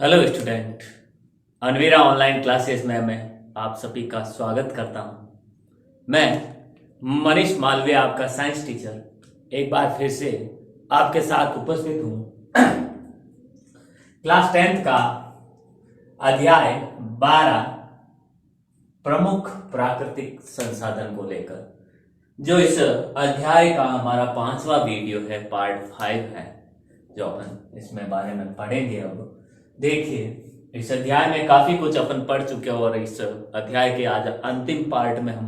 Hello student. Anvira online classes में मैं आप सभी का स्वागत करता हूं। मैं मनीष मालवीय, आपका साइंस टीचर, एक बार फिर से आपके साथ उपस्थित हूं। क्लास 10th का अध्याय 12 प्रमुख प्राकृतिक संसाधन को लेकर, जो इस अध्याय का हमारा 5वां वीडियो है, पार्ट 5 है, जो अपन इसमें बारे में पढ़ेंगे। अब देखिए, इस अध्याय में काफी कुछ अपन पढ़ चुके हैं और इस अध्याय के आज अंतिम पार्ट में हम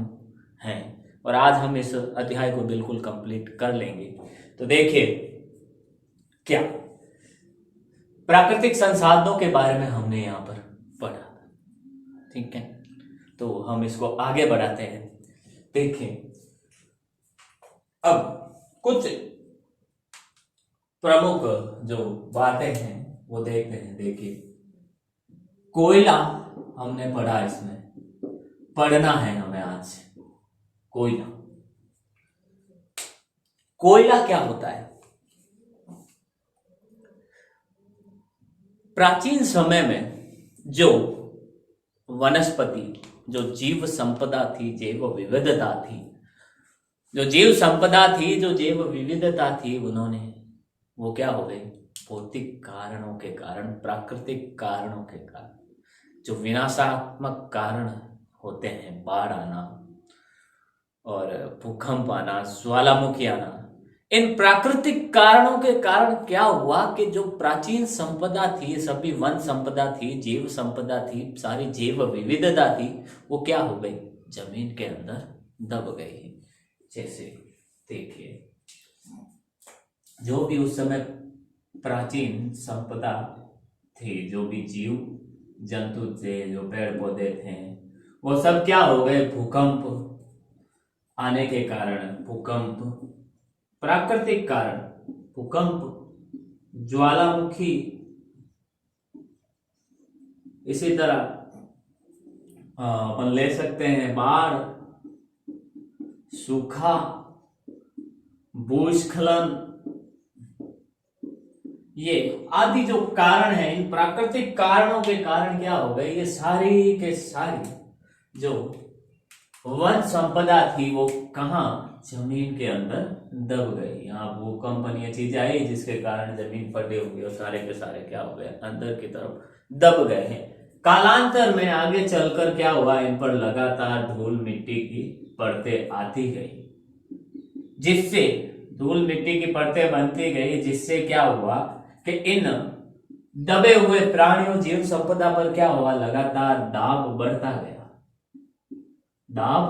हैं और आज हम इस अध्याय को बिल्कुल कंप्लीट कर लेंगे। तो देखिए, क्या प्राकृतिक संसाधनों के बारे में हमने यहाँ पर पढ़ा, ठीक है। तो हम इसको आगे बढ़ाते हैं। देखिए, अब कुछ प्रमुख जो बातें हैं वो देखते हैं। देखिए, कोयला हमने पढ़ा, इसमें पढ़ना है हमें आज। कोयला कोयला क्या होता है? प्राचीन समय में जो वनस्पति, जो जीव संपदा थी, जैव विविधता थी, जो जीव संपदा थी, जो जैव विविधता थी, उन्होंने वो क्या हो गई? भौतिक कारणों के कारण, प्राकृतिक कारणों के कारण, जो विनाशात्मक कारण होते हैं, बाढ़ आना और भूकंप आना, ज्वालामुखी आना, इन प्राकृतिक कारणों के कारण क्या हुआ कि जो प्राचीन संपदा थी, सभी वन संपदा थी, जीव संपदा थी, सारी जैव विविधता थी, वो क्या हो गई? जमीन के अंदर दब गई। जैसे देखिए, जो भी उस समय प्राचीन संपदा थी, जो भी जीव जंतु थे, जो पेड़ पौधे थे, वो सब क्या हो गए? भूकंप आने के कारण, भूकंप प्राकृतिक कारण, भूकंप, ज्वालामुखी, इसी तरह अपन ले सकते हैं बाढ़, सूखा, भूस्खलन, ये आदि जो कारण है, इन प्राकृतिक कारणों के कारण क्या हो गए? ये सारी के सारी जो वन संपदा थी, वो कहाँ? जमीन के अंदर दब गई। यहाँ भूकंप ये चीज आई, जिसके कारण जमीन फटे हुई और सारे के सारे क्या हो गए? अंदर की तरफ दब गए हैं। कालांतर में आगे चलकर क्या हुआ? इन पर लगातार धूल मिट्टी की परतें आती गई, जिससे धूल मिट्टी की परतें बनती गई, जिससे क्या हुआ कि इन दबे हुए प्राणियों, जीव संपदा पर क्या हुआ? लगातार दाब बढ़ता गया, दाब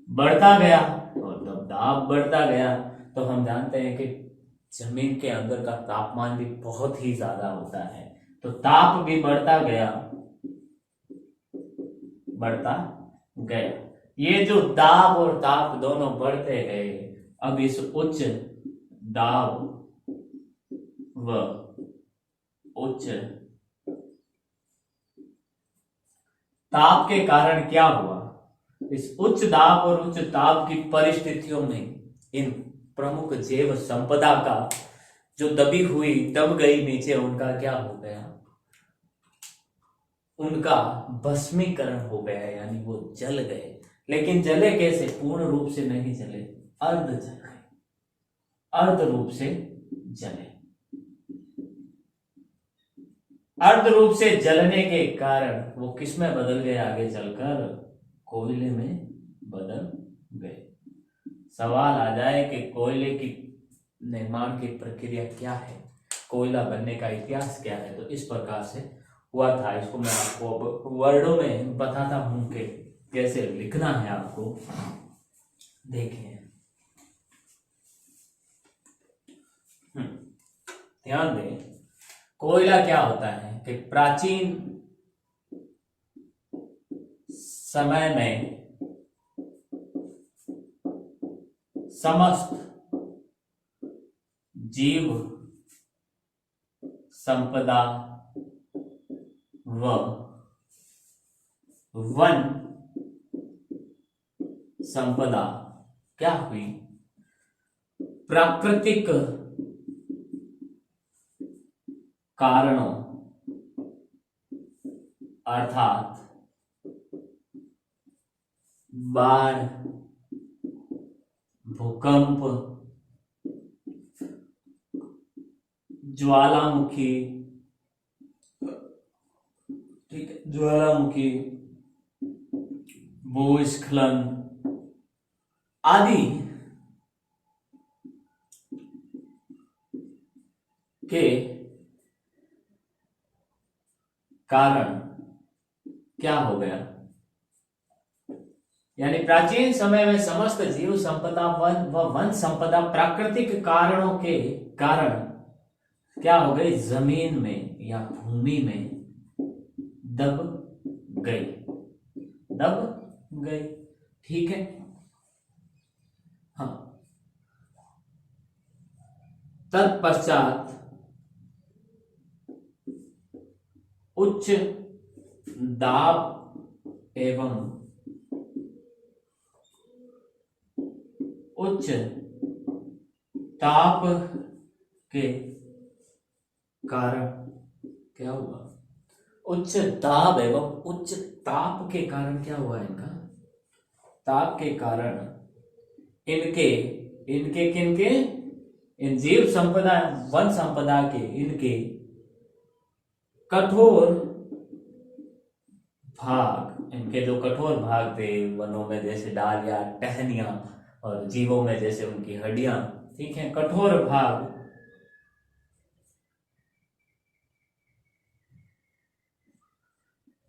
बढ़ता गया। और जब दाब बढ़ता गया तो हम जानते हैं कि जमीन के अंदर का तापमान भी बहुत ही ज्यादा होता है, तो ताप भी बढ़ता गया, बढ़ता गया। ये जो दाब और ताप दोनों बढ़ते गए, अब इस उच्च दाब व उच्च ताप के कारण क्या हुआ? इस उच्च दाब और उच्च ताप की परिस्थितियों में इन प्रमुख जैव संपदा का जो दब गई नीचे, उनका क्या हो गया? उनका भस्मीकरण हो गया, यानी वो जल गए। लेकिन जले कैसे? पूर्ण रूप से नहीं जले, अर्ध जल गए, अर्ध रूप से जले। अर्ध रूप से जलने के कारण वो किस में बदल गए? आगे चलकर कोयले में बदल गए। सवाल आ जाए कि कोयले की निर्माण की प्रक्रिया क्या है, कोयला बनने का इतिहास क्या है, तो इस प्रकार से हुआ था। इसको मैं आपको अब वर्डों में बताता हूं कि कैसे लिखना है आपको। देखिए, ध्यान दें, कोयला क्या होता है कि प्राचीन समय में समस्त जीव संपदा व वन संपदा क्या हुई? प्राकृतिक कारणों अर्थात बाढ़, भूकंप, ज्वालामुखी, ठीक है, ज्वालामुखी, भूस्खलन आदि के कारण क्या हो गया, यानी प्राचीन समय में समस्त जीव संपदा वन व वन संपदा प्राकृतिक कारणों के कारण क्या हो गई, जमीन में या भूमि में दब गई, दब गई, ठीक है। हाँ, तत्पश्चात उच्च दाब एवं उच्च ताप के कारण क्या हुआ, उच्च दाब एवं उच्च ताप के कारण क्या हुआ, इनका ताप के कारण इनके इनके किनके, इन जीव संपदा वन संपदा के इनके कठोर भाग, इनके जो कठोर भाग थे वनों में, जैसे डालियां, टहनियां, और जीवों में जैसे उनकी हड्डियां, ठीक है, कठोर भाग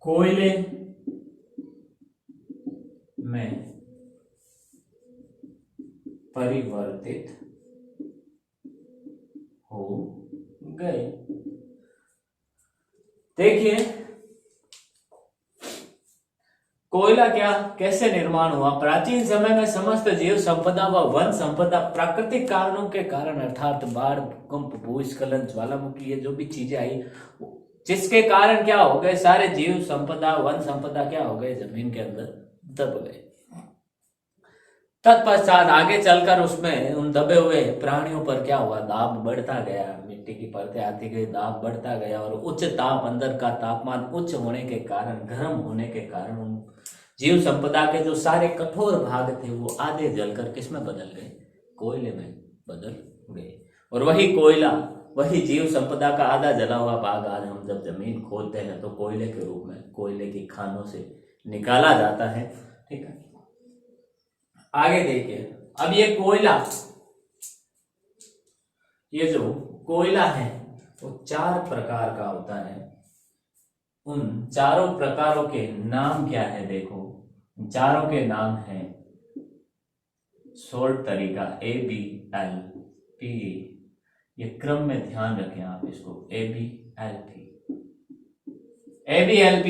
कोयले में परिवर्तित हो गए। देखिए कोयला क्या कैसे निर्माण हुआ, प्राचीन समय में समस्त जीव संपदा व वन संपदा प्राकृतिक कारणों के कारण अर्थात बाढ़, भूकंप, भूस्खलन, ज्वालामुखी, ये जो भी चीजें आई जिसके कारण क्या हो गए, सारे जीव संपदा वन संपदा क्या हो गए, जमीन के अंदर दब गए। तत्पश्चात आगे चलकर उसमें उन दबे हुए प्राणियों पर क्या हुआ, दाब बढ़ता गया, मिट्टी की परतें आती गई, दाब बढ़ता गया, और उच्च ताप, अंदर का तापमान उच्च होने के कारण, गर्म होने के कारण उन जीव संपदा के जो सारे कठोर भाग थे वो आधे जलकर किस में बदल गए, कोयले में बदल गए। और वही कोयला, वही जीव संपदा का आधा जला हुआ भाग आज हम जब जमीन खोदते हैं तो कोयले के रूप में, कोयले की खानों से निकाला जाता है, ठीक है। आगे देखिए, अब ये कोयला, ये जो कोयला है वो 4 प्रकार का होता है। उन चारों प्रकारों के नाम क्या है, देखो चारों के नाम हैं शॉर्ट तरीका ABLP, ये क्रम में ध्यान रखें आप इसको, ABLP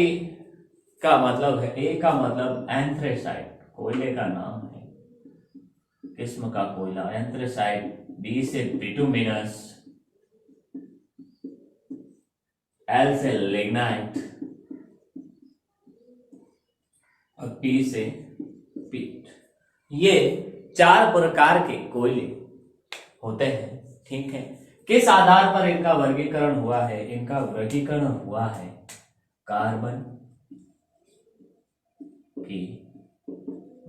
का मतलब है, ए का मतलब एंथ्रेसाइट, कोयले का नाम है, किस्म का कोयला एंथ्रेसाइट, बी से बिटुमिनस, एल से लिग्नाइट और पी से पीट। ये 4 प्रकार के कोयले होते हैं, ठीक है। किस आधार पर इनका वर्गीकरण हुआ है, इनका वर्गीकरण हुआ है कार्बन की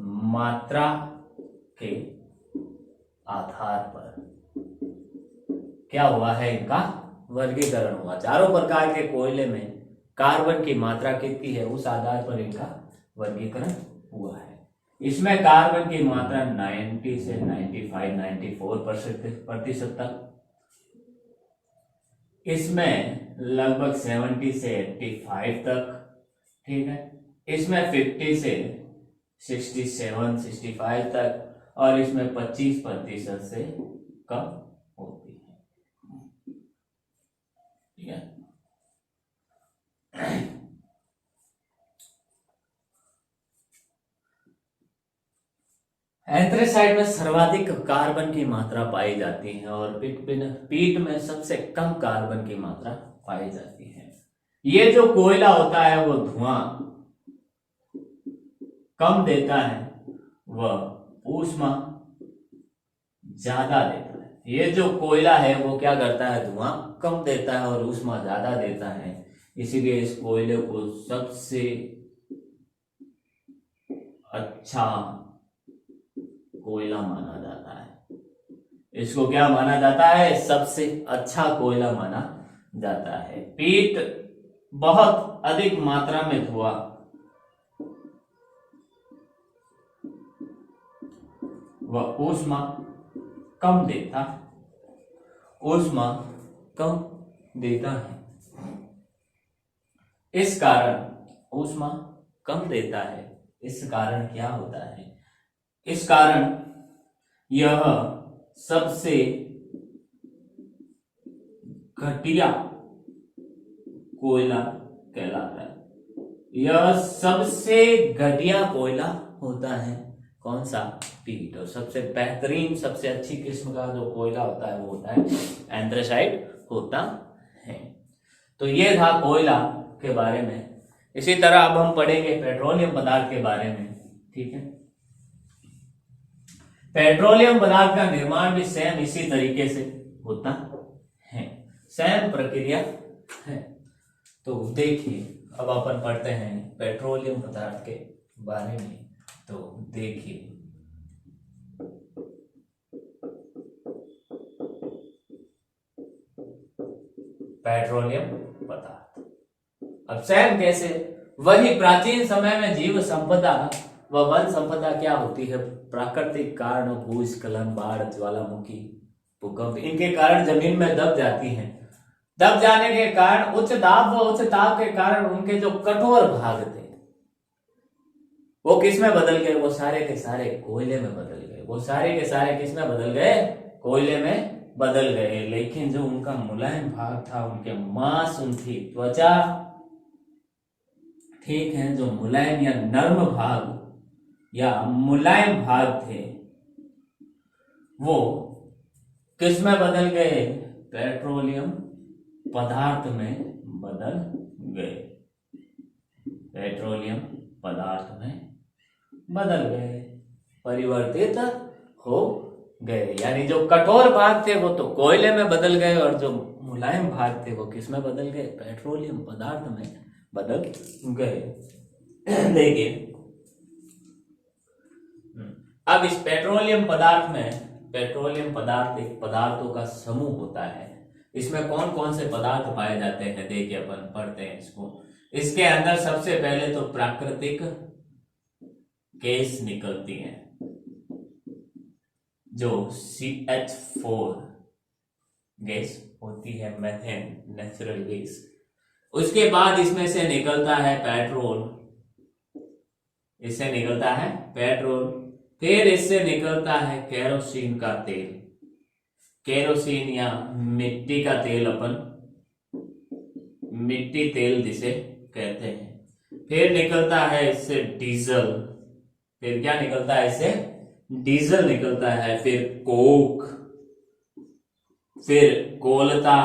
मात्रा के आधार पर क्या हुआ है, इनका वर्गीकरण हुआ। चारों प्रकार के कोयले में कार्बन की मात्रा कितनी है उस आधार पर इनका वर्गीकरण हुआ है। इसमें कार्बन की मात्रा 90 से 95-94% तक, इसमें लगभग 70 से 85 तक, ठीक है। इसमें 50 से 67-65 तक, और इसमें 25% से कम होती है, ठीक है। एंथ्रेसाइट में सर्वाधिक कार्बन की मात्रा पाई जाती है और पीट में सबसे कम कार्बन की मात्रा पाई जाती है। ये जो कोयला होता है वो धुआं कम देता है, वह ऊष्मा ज्यादा देता है। ये जो कोयला है वो क्या करता है, धुआं कम देता है और ऊष्मा ज्यादा देता है। इसीलिए इस कोयले को सबसे अच्छा कोयला माना जाता है। इसको क्या माना जाता है? सबसे अच्छा कोयला माना जाता है। पीत बहुत अधिक मात्रा में धुआं व ऊष्मा कम देता है। इस कारण ऊष्मा कम देता है। इस कारण क्या होता है? इस कारण यह सबसे घटिया कोयला कहलाता है। यह सबसे घटिया कोयला होता है। कौन सा? पीट। और सबसे बेहतरीन, सबसे अच्छी किस्म का जो कोयला होता है वो होता है एंथ्रेसाइट होता है। तो ये था कोयला के बारे में। इसी तरह अब हम पढ़ेंगे पेट्रोलियम पदार्थ के बारे में। ठीक है। पेट्रोलियम पदार्थ का निर्माण भी सेम इसी तरीके से होता है, सेम प्रक्रिया है। तो देखिए, अब अपन पढ़ते हैं पेट्रोलियम पदार्थ के बारे में। तो देखिए, पेट्रोलियम पदार्थ अब सेम कैसे? वही प्राचीन समय में जीव संपदा व वन संपदा क्या होती है? प्राकृतिक कारण, भूस्खलन, बाढ़, ज्वालामुखी, भूकंप, इनके कारण जमीन में दब जाती हैं। दब जाने के कारण उच्च दाब व उच्च ताप के कारण उनके जो कठोर भाग थे वो किस में बदल गए? वो सारे के सारे कोयले में बदल गए। वो सारे के सारे किस में बदल गए? कोयले में बदल गए। लेकिन जो उनका मुलायम भाग था, उनके मांस, उनकी त्वचा, ठीक है, जो मुलायम या नर्म भाग या मुलायम भाग थे वो किस में बदल गए? पेट्रोलियम पदार्थ में बदल गए। पेट्रोलियम पदार्थ में बदल गए, परिवर्तित हो गए। यानी जो कठोर भाग थे वो तो कोयले में बदल गए और जो मुलायम भाग थे वो किस में बदल गए? पेट्रोलियम पदार्थ में बदल गए। देखिए, अब इस पेट्रोलियम पदार्थ में, पेट्रोलियम पदार्थ एक पदार्थों का समूह होता है। इसमें कौन कौन से पदार्थ पाए जाते हैं? देखिए, अपन पढ़ते हैं इसको। इसके अंदर सबसे पहले तो प्राकृतिक गैस निकलती है, जो CH4 गैस होती है, मेथेन, नेचुरल गैस। उसके बाद इसमें से निकलता है पेट्रोल, इससे निकलता है पेट्रोल। फिर इससे निकलता है केरोसिन का तेल, केरोसिन या मिट्टी का तेल, अपन मिट्टी तेल जिसे कहते हैं। फिर निकलता है इससे डीजल। फिर क्या निकलता है? इससे डीजल निकलता है। फिर कोक, फिर कोलता,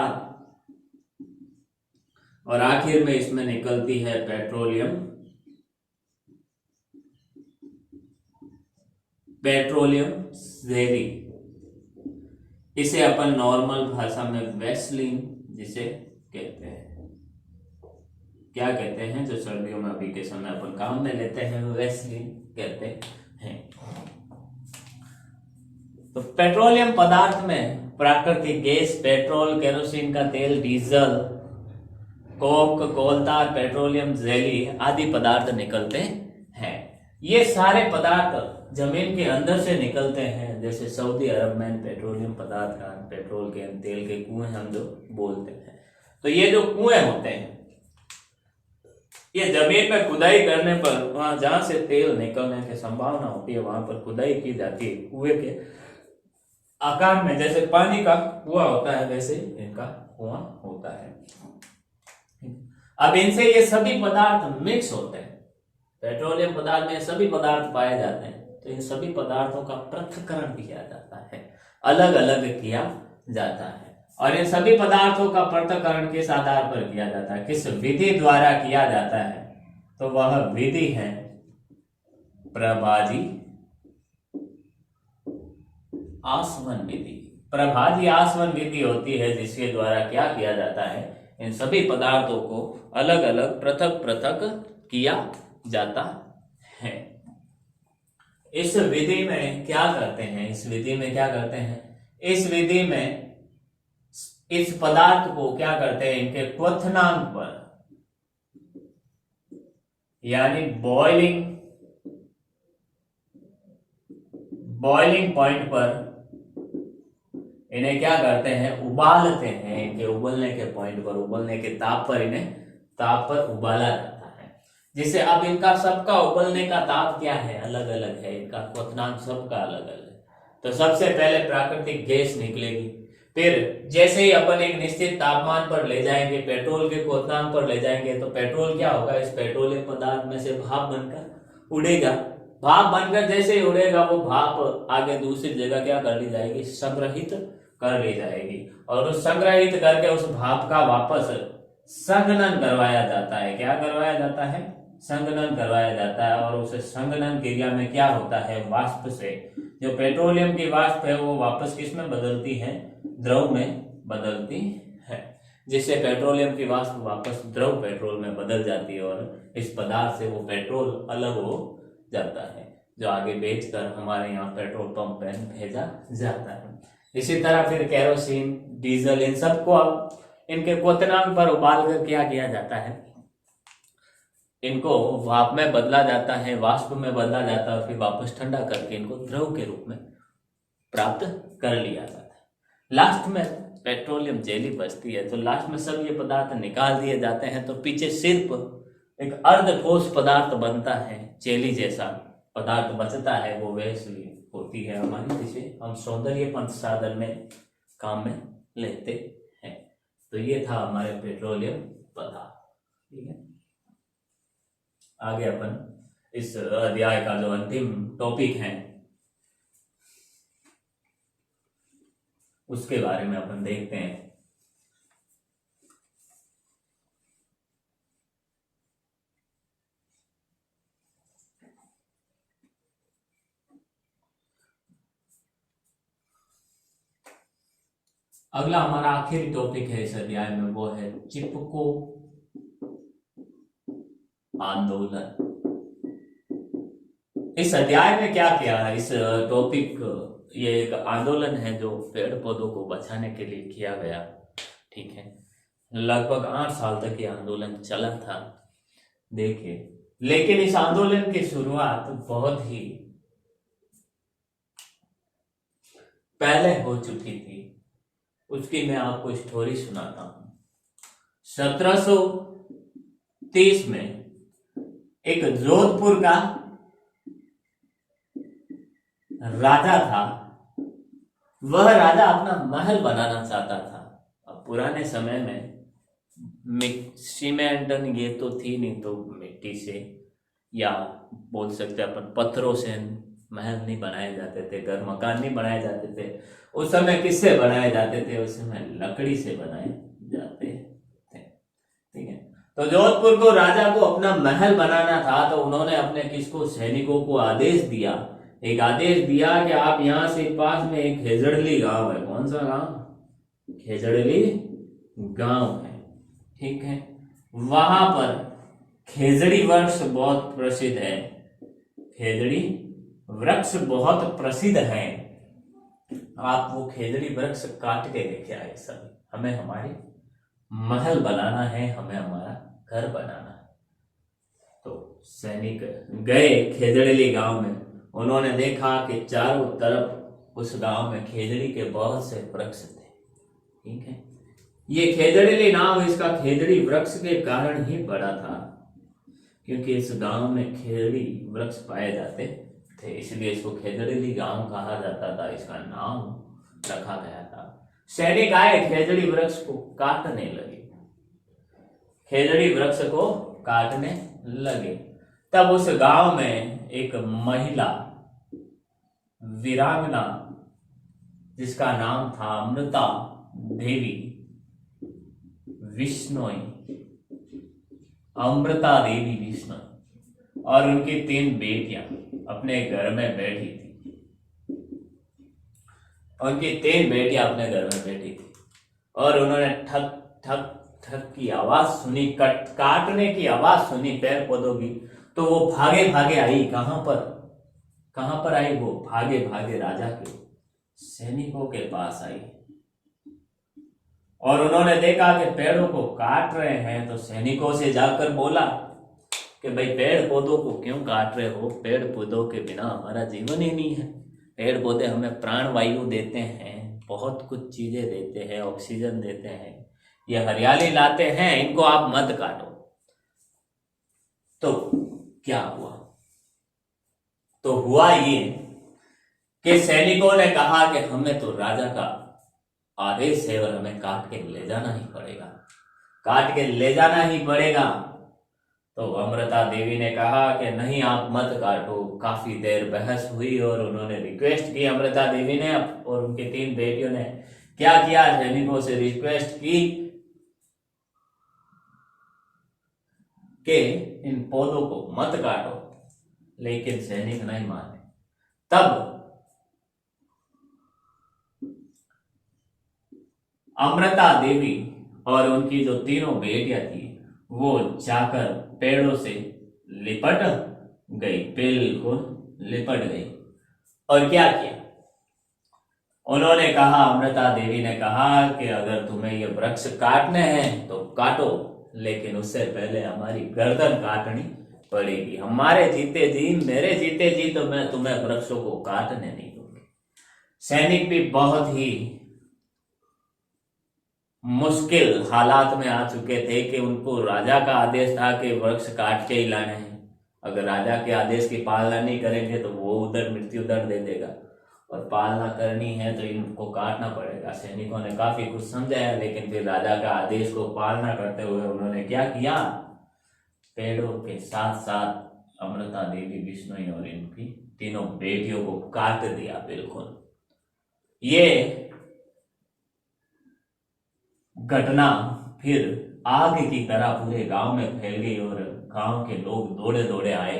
और आखिर में इसमें निकलती है पेट्रोलियम, पेट्रोलियम जेली। इसे अपन नॉर्मल भाषा में वैसलीन जिसे कहते हैं। क्या कहते हैं? जो सर्दियों में अभी के समय अपन काम में लेते हैं वैसलीन कहते हैं। तो पेट्रोलियम पदार्थ में प्राकृतिक गैस, पेट्रोल, केरोसिन का तेल, डीजल, कोक, कोलतार, पेट्रोलियम जेली आदि पदार्थ निकलते हैं। ये सारे पदार्थ जमीन के अंदर से निकलते हैं। जैसे सऊदी अरब में पेट्रोलियम पदार्थ का, पेट्रोल के, तेल के कुएं हम जो बोलते हैं। तो ये जो कुएं होते हैं, ये जमीन में खुदाई करने पर वहां जहां से तेल निकलने की संभावना होती है वहां पर खुदाई की जाती है। कुएं के आकार में, जैसे पानी का कुआं होता है वैसे इनका कुआं होता है। अब इनसे ये सभी पदार्थ मिक्स होते हैं। पेट्रोलियम पदार्थ में सभी पदार्थ पाए जाते हैं। तो इन सभी पदार्थों का पृथक्करण किया जाता है, अलग अलग किया जाता है। और इन सभी पदार्थों का पृथक्करण किस आधार पर किया जाता है? किस विधि द्वारा किया जाता है? तो वह विधि है प्रभाजी आसवन विधि। प्रभाजी आसवन विधि होती है जिसके द्वारा क्या किया जाता है? इन सभी पदार्थों को अलग अलग पृथक पृथक किया जाता है। इस विधि में क्या करते हैं, इस विधि में क्या करते हैं, इस विधि में इस पदार्थ को क्या करते हैं, इनके क्वथनांक पर यानी बॉइलिंग पॉइंट पर इन्हें क्या करते हैं, उबालते हैं। इनके उबलने के पॉइंट पर, उबलने के ताप पर, इन्हें ताप पर उबाला जाता है। जिसे अब इनका सबका उबलने का ताप क्या है, अलग अलग है, इनका क्वथनांक सबका अलग अलग है। तो सबसे पहले प्राकृतिक गैस निकलेगी, फिर जैसे ही अपन एक निश्चित तापमान पर ले जाएंगे, पेट्रोल के क्वथनांक पर ले जाएंगे, तो पेट्रोल क्या होगा, इस पेट्रोलियम पदार्थ में से भाप बनकर उड़ेगा। भाप बनकर जैसे ही उड़ेगा, वो भाप आगे दूसरी जगह क्या कर ली जाएगी, संग्रहित कर ली जाएगी, और उस संग्रहित करके उस भाप का वापस संघनन करवाया जाता है। क्या करवाया जाता है, संघनन करवाया जाता है। और उस संघनन क्रिया में क्या होता है, वाष्प से जो पेट्रोलियम की वाष्प है वो वापस किस में बदलती है, द्रव में बदलती है, जिससे पेट्रोलियम की वाष्प वापस द्रव पेट्रोल में बदल जाती है, और इस पदार्थ से वो पेट्रोल अलग हो जाता है, जो आगे बेचकर हमारे यहाँ पेट्रोल पंप पे भेजा जाता है। इसी तरह फिर केरोसिन, डीजल, इन सबको अब इनके क्वथनांक पर उबाल कर क्या किया जाता है, इनको भाप में बदला जाता है, वाष्प में बदला जाता है, फिर वापस ठंडा करके इनको द्रव के रूप में प्राप्त कर लिया जाता है। लास्ट में पेट्रोलियम जेली बचती है, तो लास्ट में सब ये पदार्थ निकाल दिए जाते हैं, तो पीछे सिर्फ एक अर्धठोस पदार्थ बनता है, जेली जैसा पदार्थ बचता है, वो वैसी होती है हमारी, जिसे हम सौंदर्य प्रसाधन में काम में लेते हैं। तो ये था हमारे पेट्रोलियम पदार्थ। ठीक है, आगे अपन इस अध्याय का जो अंतिम टॉपिक है उसके बारे में अपन देखते हैं। अगला हमारा आखिरी टॉपिक है इस अध्याय में, वो है चिपको आंदोलन। इस अध्याय में क्या किया है, इस टॉपिक, ये एक आंदोलन है जो पेड़ पौधों को बचाने के लिए किया गया। ठीक है, लगभग 8 साल तक ये आंदोलन चला था, देखिए। लेकिन इस आंदोलन की शुरुआत बहुत ही पहले हो चुकी थी, उसकी मैं आपको स्टोरी सुनाता हूं। 1730 में एक जोधपुर का राजा था। वह राजा अपना महल बनाना चाहता था। अब पुराने समय में सीमेंट ये तो थी नहीं, तो मिट्टी से या बोल सकते अपन पत्थरों से महल नहीं बनाए जाते थे, घर मकान नहीं बनाए जाते थे। उस समय किससे बनाए जाते थे, उस समय लकड़ी से बनाए जाते थे। ठीक है, तो जोधपुर को राजा को अपना महल बनाना था, तो उन्होंने अपने किसको, सैनिकों को आदेश दिया, एक आदेश दिया कि आप यहाँ से पास में एक खेजड़ली गांव है। कौन सा गांव, खेजड़ली गांव है। ठीक है, वहां पर खेजड़ी वृक्ष बहुत प्रसिद्ध है, खेजड़ी वृक्ष बहुत प्रसिद्ध है। आप वो खेजड़ी वृक्ष काट के लेके आए सभी, हमें हमारी महल बनाना है, हमें हमारा घर बनाना है। तो सैनिक गए खेजड़ली गांव में, उन्होंने देखा कि चारों तरफ उस गांव में खेजड़ी के बहुत से वृक्ष थे। ठीक है, ये खेजड़ली नाम इसका खेजड़ी वृक्ष के कारण ही पड़ा था, क्योंकि इस गांव में खेजड़ी वृक्ष पाए जाते थे, इसलिए इसको खेजड़ली गांव कहा जाता था, इसका नाम रखा गया था। सैनिक आए, खेजड़ी वृक्ष को काटने लगे, खेजड़ी वृक्ष को काटने लगे। तब उस गांव में एक महिला वीरांगना, जिसका नाम था अमृता देवी विश्नोई, अमृता देवी विश्नोई, और उनकी 3 बेटियां अपने घर में बैठी थी। उनकी 3 बेटियां अपने घर में बैठी थी, और उन्होंने ठक ठक ठक की आवाज सुनी, काटने की आवाज सुनी पेड़ पौधों की, तो वो भागे भागे आई। कहां पर आई? वो भागे भागे राजा के सैनिकों के पास आई। और उन्होंने देखा कि पेड़ों को काट रहे हैं, तो सैनिकों से जाकर बोला कि भाई पेड़ पौधों को क्यों काट रहे हो? पेड़ पौधों के बिना हमारा जीवन ही नहीं है। पेड़ पौधे हमें प्राण वायु देते हैं, बहुत कुछ चीजें देते हैं, ऑक्सीजन देते हैं, ये हरियाली लाते हैं, इनको आप मत काटो। तो क्या हुआ? तो हुआ ये कि सैनिकों ने कहा कि हमें तो राजा का आदेश है और हमें काट के ले जाना ही पड़ेगा, काट के ले जाना ही पड़ेगा। तो अमृता देवी ने कहा कि नहीं, आप मत काटो। काफी देर बहस हुई और उन्होंने रिक्वेस्ट की, अमृता देवी ने और उनकी 3 बेटियों ने क्या किया, सैनिकों से रिक्वेस्ट की कि इन पौधों को मत काटो, लेकिन सैनिक नहीं माने। तब अमृता देवी और उनकी जो 3 बेटियां थी वो जाकर पेड़ों से लिपट गई, बिल्कुल लिपट गई। और क्या किया उन्होंने? कहा, अमृता देवी ने कहा कि अगर तुम्हें ये वृक्ष काटने हैं तो काटो, लेकिन उससे पहले हमारी गर्दन काटनी पड़ेगी। हमारे जीते जी, मेरे जीते जी तो मैं तुम्हें वृक्षों को काटने नहीं दूंगी। सैनिक भी बहुत ही मुश्किल हालात में आ चुके थे कि उनको राजा का आदेश था कि वृक्ष काट के ही लाने हैं। अगर राजा के आदेश की पालना नहीं करेंगे तो वो उधर मृत्यु दंड दे देगा, और पालना करनी है तो इनको काटना पड़ेगा। सैनिकों ने काफी कुछ समझाया, लेकिन फिर राजा का आदेश को पालना करते हुए उन्होंने क्या किया? पेड़ों के साथ साथ अमृता देवी, विष्णु और इनकी 3 बेटियों को काट दिया। बिल्कुल ये घटना फिर आग की तरह पूरे गांव में फैल गई और गांव के लोग दौड़े दौड़े आए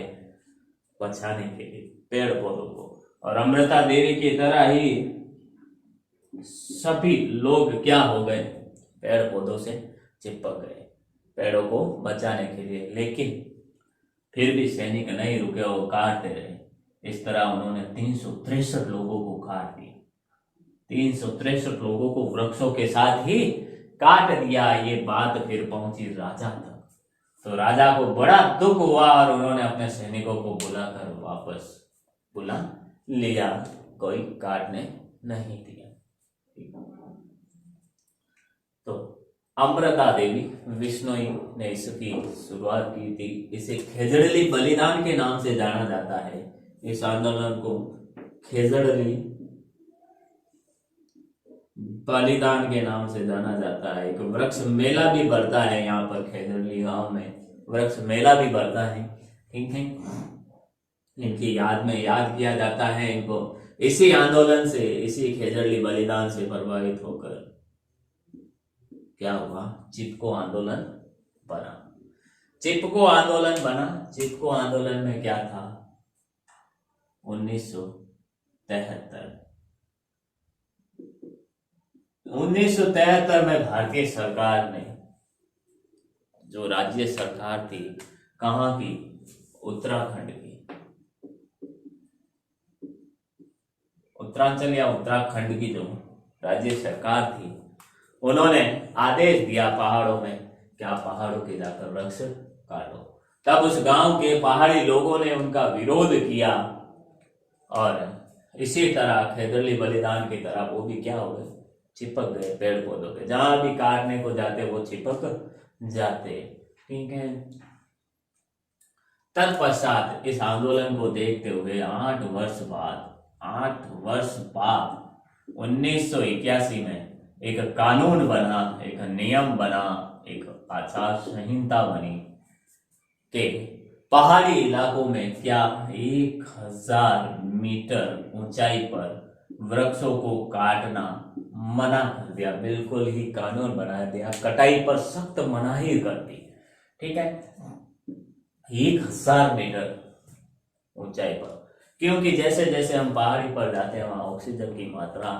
बचाने के लिए पेड़ पौधों को। और अमृता देवी की तरह ही सभी लोग क्या हो गए? पेड़ पौधों से चिपक गए पेड़ों को बचाने के लिए। लेकिन फिर भी सैनिक नहीं रुके, वो काटते रहे। इस तरह उन्होंने 363 लोगों को काट दिया। 363 लोगों को वृक्षों के साथ ही काट दिया। ये बात फिर पहुंची राजा तक, तो राजा को बड़ा दुख हुआ और उन्होंने अपने सैनिकों को बुलाकर वापस बुला लिया, कोई काटने नहीं दिया। तो अमृता देवी, विष्णु ने इसकी शुरुआत की थी। इसे खेजड़ली बलिदान के नाम से जाना जाता है। इस आंदोलन को खेजड़ली बलिदान के नाम से जाना जाता है। एक वृक्ष मेला भी बढ़ता है यहाँ पर, खेजड़ली गांव में वृक्ष मेला भी बढ़ता है। ठीक है, इनकी याद में याद किया जाता है इनको। इसी आंदोलन से, इसी खेजड़ली बलिदान से प्रभावित होकर क्या हुआ? चिपको आंदोलन बना। चिपको आंदोलन बना। चिपको आंदोलन में क्या था? 1973 में भारतीय सरकार ने, जो राज्य सरकार थी, कहाँ की? उत्तराखंड की, उत्तरांचल या उत्तराखंड की जो राज्य सरकार थी, उन्होंने आदेश दिया पहाड़ों में कि आप पहाड़ों के जाकर वृक्ष काटो। तब उस गांव के पहाड़ी लोगों ने उनका विरोध किया और इसी तरह खेजड़ली बलिदान की तरह वो भी क्या हो गए? चिपक गए पेड़ पौधों पे। जहां भी काटने को जाते वो चिपक जाते। ठीक है, तत्पश्चात इस आंदोलन को देखते हुए 8 वर्ष बाद 1981 में एक कानून बना, एक नियम बना, एक आचार संहिता बनी कि पहाड़ी इलाकों में क्या 1000 मीटर ऊंचाई पर वृक्षों को काटना मना कर दिया। बिल्कुल ही कानून बना दिया, कटाई पर सख्त मनाही कर दी। ठीक है, 1000 मीटर ऊंचाई पर, क्योंकि जैसे जैसे हम पहाड़ी पर जाते हैं वहां ऑक्सीजन की मात्रा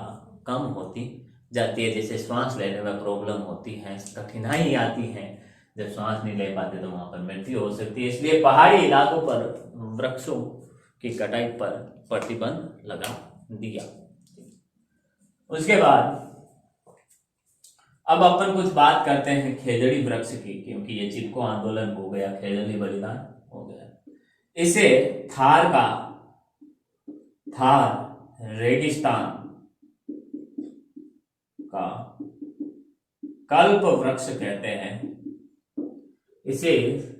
कम होती जाती है, जैसे श्वास लेने में प्रॉब्लम होती है, कठिनाई आती है, जब श्वास नहीं ले पाते तो वहां पर मृत्यु हो सकती है। इसलिए पहाड़ी इलाकों पर वृक्षों की कटाई पर प्रतिबंध लगा दिया। उसके बाद अब अपन कुछ बात करते हैं खेजड़ी वृक्ष की, क्योंकि ये चिपको आंदोलन हो गया, खेजड़ी बलिदान हो गया। इसे थार रेगिस्तान का कल्प वृक्ष कहते हैं। इसे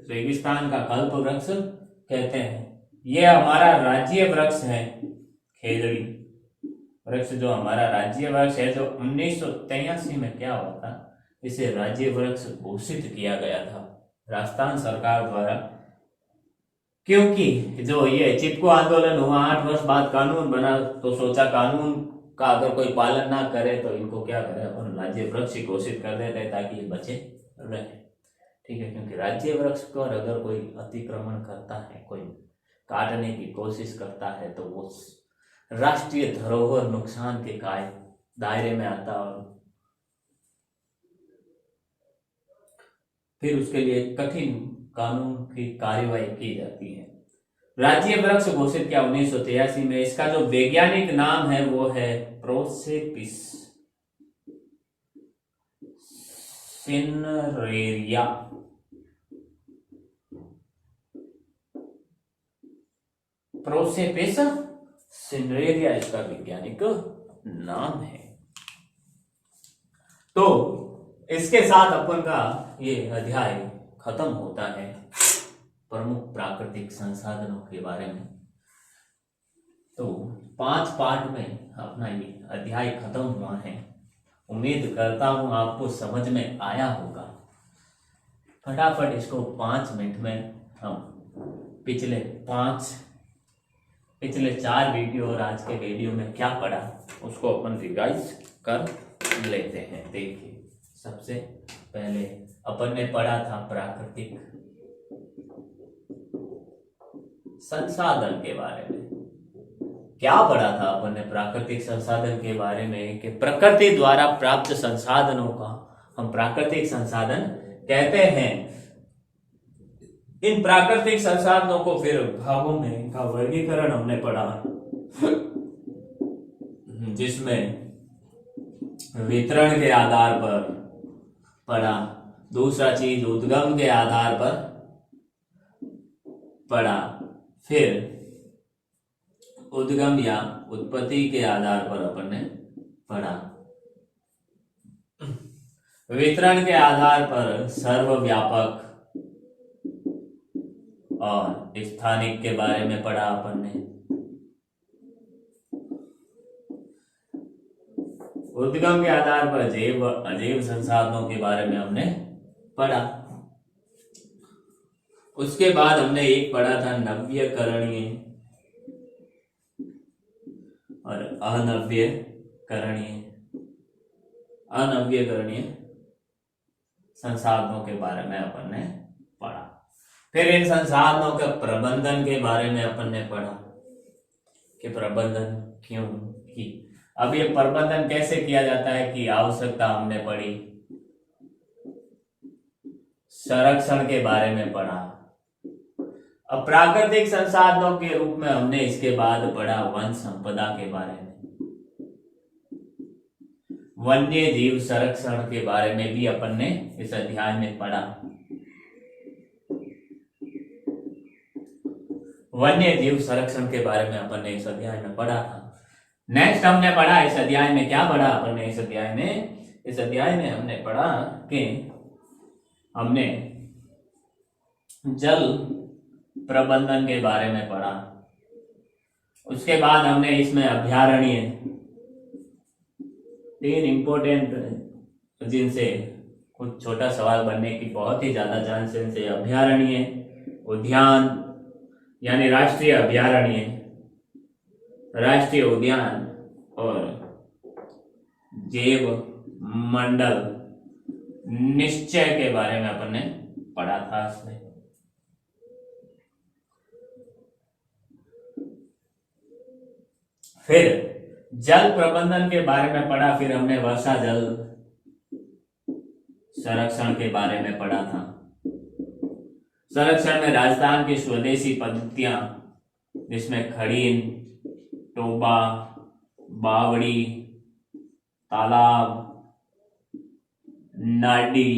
रेगिस्तान का कल्प वृक्ष कहते हैं। यह हमारा राज्य वृक्ष है, खेजड़ी वृक्ष जो हमारा राज्य वृक्ष है, जो 1983 में क्या हुआ था, इसे राज्य वृक्ष घोषित किया गया था राजस्थान सरकार द्वारा। क्योंकि जो ये चिपको आंदोलन हुआ, 8 वर्ष बाद कानून बना, तो सोचा कानून का अगर कोई पालन ना करे तो इनको क्या करे, अपन राज्य वृक्ष घोषित कर देते हैं ताकि ये बचे रहे। ठीक है, क्योंकि राज्य वृक्ष पर अगर कोई अतिक्रमण करता है, कोई काटने की कोशिश करता है, तो वो राष्ट्रीय धरोहर नुकसान के दायरे में आता और फिर उसके लिए कठिन कानून की कार्यवाही की जाती है। राज्य वृक्ष घोषित किया 1983 में। इसका जो वैज्ञानिक नाम है वो है प्रोसेपिस सिनरेरिया। प्रोसेपिस सिनरेरिया इसका वैज्ञानिक नाम है। तो इसके साथ अपन का ये अध्याय खत्म होता है प्रमुख प्राकृतिक संसाधनों के बारे में। तो 5 पार्ट में अपना ये अध्याय खत्म हुआ है। उम्मीद करता हूं आपको समझ में आया होगा। फटाफट इसको 5 मिनट में हम पिछले 4 वीडियो और आज के वीडियो में क्या पढ़ा उसको अपन रिवाइज कर लेते हैं। देखिए, सबसे पहले अपन ने पढ़ा था प्राकृतिक संसाधन के बारे में। क्या पढ़ा था अपन ने प्राकृतिक संसाधन के बारे में कि प्रकृति द्वारा प्राप्त संसाधनों का हम प्राकृतिक संसाधन कहते हैं। इन प्राकृतिक संसाधनों को फिर भागों में इनका वर्गीकरण हमने पढ़ा, जिसमें वितरण के आधार पर पढ़ा, दूसरा चीज उद्गम के आधार पर पढ़ा, फिर उद्गम या उत्पत्ति के आधार पर अपन ने पढ़ा, वितरण के आधार पर सर्वव्यापक और स्थानिक के बारे में पढ़ा अपन ने, उद्गम के आधार पर जैव अजैव संसाधनों के बारे में हमने पढ़ा। उसके बाद हमने एक पढ़ा था नव्यकरणीय और अनव्यकरणीय संसाधनों के बारे में अपन ने पढ़ा। फिर इन संसाधनों के प्रबंधन के बारे में अपन ने पढ़ा कि प्रबंधन क्यों की। अब ये प्रबंधन कैसे किया जाता है कि आवश्यकता हमने पढ़ी। संरक्षण के बारे में पढ़ा। अब प्राकृतिक संसाधनों के रूप में हमने इसके बाद पढ़ा वन संपदा के बारे में। वन्य जीव संरक्षण के बारे में भी अपन ने इस अध्याय में पढ़ा। वन्य जीव संरक्षण के बारे में अपन ने इस अध्याय में पढ़ा था। नेक्स्ट हमने पढ़ा इस अध्याय में, क्या पढ़ा अपन ने इस अध्याय में हमने पढ़ा कि हमने जल प्रबंधन के बारे में पढ़ा। उसके बाद हमने इसमें अभयारण्य, 3 इंपोर्टेंट जिनसे कुछ छोटा सवाल बनने की बहुत ही ज्यादा चांसेस है। अभयारण्य, उद्यान यानी राष्ट्रीय अभयारण्य, राष्ट्रीय उद्यान और जैव मंडल निश्चय के बारे में अपन ने पढ़ा था इसमें। फिर जल प्रबंधन के बारे में पढ़ा, फिर हमने वर्षा जल संरक्षण के बारे में पढ़ा था। संरक्षण में राजस्थान की स्वदेशी पद्धतियां, जिसमें खड़ीन, टोबा, बावड़ी, तालाब, नाडी,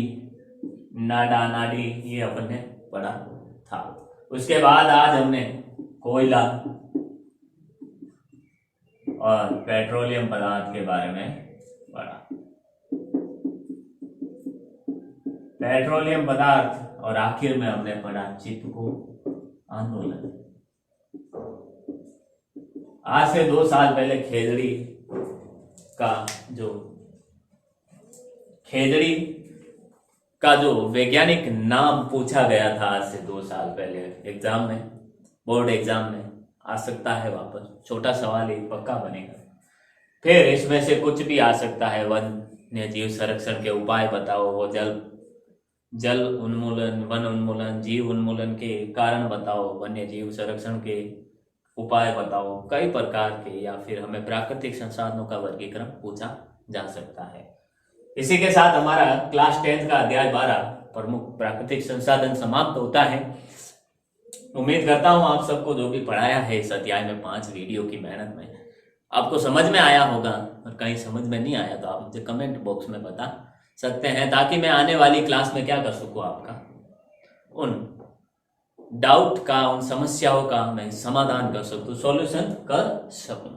नाडा, नाडी, ये अपन ने पढ़ा था। उसके बाद आज हमने कोयला और पेट्रोलियम पदार्थ के बारे में पढ़ा। पेट्रोलियम पदार्थ और आखिर में हमने पढ़ा चिपको आंदोलन। आज से 2 साल पहले खेजड़ी का जो वैज्ञानिक नाम पूछा गया था, आज से 2 साल पहले एग्जाम में, बोर्ड एग्जाम में आ सकता है वापस। छोटा सवाल ही पक्का बनेगा। फिर इसमें से कुछ भी आ सकता है। वन्य जीव संरक्षण के उपाय बताओ, वो जल उन्मूलन, वन उन्मूलन, जीव उन्मूलन के कारण बताओ, वन्य जीव संरक्षण के उपाय बताओ, कई प्रकार के, या फिर हमें प्राकृतिक संसाधनों का वर्गीकरण पूछा जा सकता है। इसी के साथ हमारा क्लास 10 का अध्याय 12 प्रमुख प्राकृतिक संसाधन समाप्त होता है। उम्मीद करता हूं आप सबको जो भी पढ़ाया है इस अध्याय में 5 वीडियो की मेहनत में आपको समझ में आया होगा, और कहीं समझ में नहीं आया तो आप मुझे कमेंट बॉक्स में बता सकते हैं, ताकि मैं आने वाली क्लास में क्या कर सकूं, आपका उन डाउट का, उन समस्याओं का मैं समाधान कर सकूं, सॉल्यूशन कर सकूं।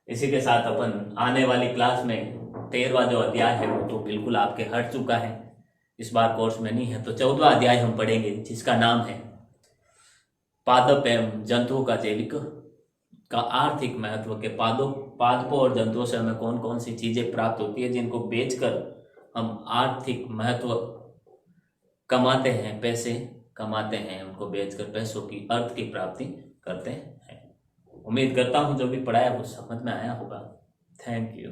इसी के साथ अपन आने वाली क्लास में 13वां जो अध्याय है वो तो बिल्कुल आपके हट चुका है, इस बार कोर्स में नहीं है, तो 14वां अध्याय हम पढ़ेंगे, जिसका नाम है पादप एवं जंतुओं का जैविक का आर्थिक महत्व के पादपों और जंतुओं से हमें कौन कौन सी चीजें प्राप्त होती है, जिनको बेचकर हम आर्थिक महत्व कमाते हैं, पैसे कमाते हैं, उनको बेचकर पैसों की, अर्थ की प्राप्ति करते हैं। उम्मीद करता हूं जो भी पढ़ाया वो समझ में आया होगा। Thank you.